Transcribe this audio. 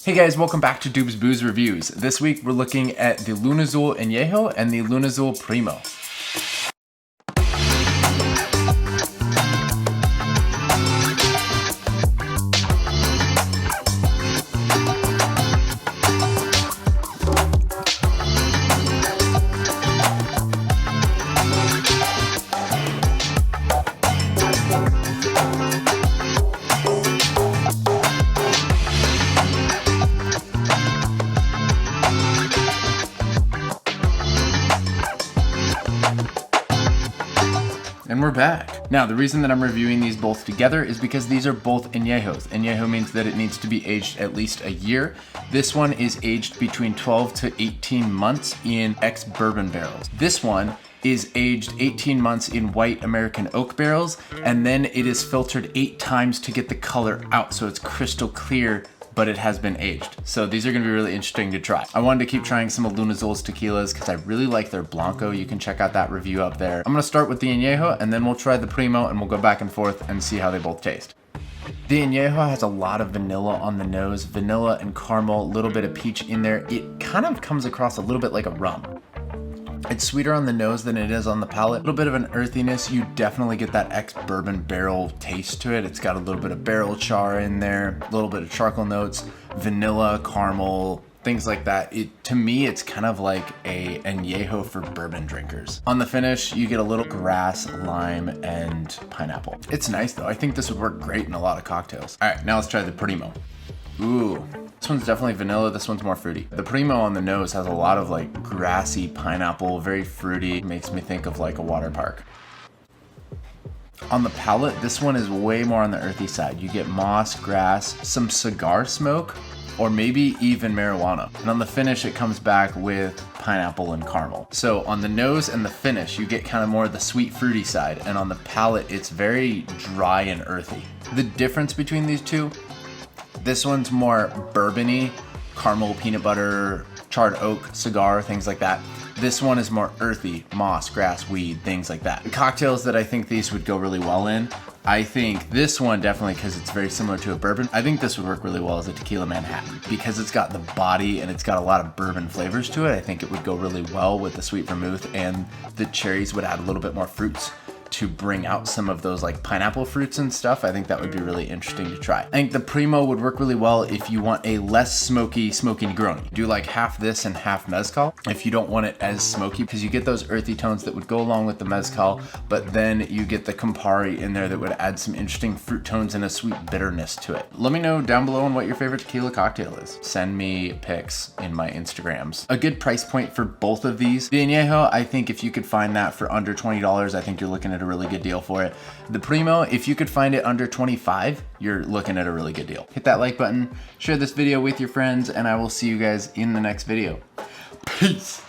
Hey guys, welcome back to Doob's Booze Reviews. This week we're looking at the Lunazul Anejo and the Lunazul Primero. And we're back. Now, the reason that I'm reviewing these both together is because these are both Añejos. Añejo means that it needs to be aged at least a year. This one is aged between 12 to 18 months in ex-bourbon barrels. This one is aged 18 months in white American oak barrels, and then it is filtered 8 times to get the color out so it's crystal clear, but it has been aged. So these are gonna be really interesting to try. I wanted to keep trying some of Lunazul's tequilas because I really like their Blanco. You can check out that review up there. I'm gonna start with the Anejo and then we'll try the Primo and we'll go back and forth and see how they both taste. The Anejo has a lot of vanilla on the nose, vanilla and caramel, a little bit of peach in there. It kind of comes across a little bit like a rum. It's sweeter on the nose than it is on the palate. A little bit of an earthiness. You definitely get that ex-bourbon barrel taste to it. It's got a little bit of barrel char in there, a little bit of charcoal notes, vanilla, caramel, things like that. To me, it's kind of like a añejo for bourbon drinkers. On the finish, you get a little grass, lime, and pineapple. It's nice though. I think this would work great in a lot of cocktails. All right, now let's try the Primo. Ooh. This one's definitely vanilla, this one's more fruity. The Primo on the nose has a lot of like grassy pineapple, very fruity, makes me think of like a water park. On the palate, this one is way more on the earthy side. You get moss, grass, some cigar smoke, or maybe even marijuana. And on the finish, it comes back with pineapple and caramel. So on the nose and the finish, you get kind of more of the sweet fruity side, and on the palate, it's very dry and earthy. The difference between these two, this one's more bourbony, caramel, peanut butter, charred oak, cigar, things like that. This one is more earthy, moss, grass, weed, things like that. The cocktails that I think these would go really well in, I think this one definitely, because it's very similar to a bourbon, I think this would work really well as a tequila Manhattan. Because it's got the body and it's got a lot of bourbon flavors to it, I think it would go really well with the sweet vermouth, and the cherries would add a little bit more fruits to bring out some of those like pineapple fruits and stuff. I think that would be really interesting to try. I think the Primo would work really well if you want a less smoky Negroni. Do like half this and half mezcal if you don't want it as smoky, because you get those earthy tones that would go along with the mezcal, but then you get the Campari in there that would add some interesting fruit tones and a sweet bitterness to it. Let me know down below on what your favorite tequila cocktail is. Send me pics in my Instagrams. A good price point for both of these. The Anejo, I think if you could find that for under $20, I think you're looking at a really good deal for it. The Primo, if you could find it under 25, you're looking at a really good deal. Hit that like button, share this video with your friends, and I will see you guys in the next video. Peace.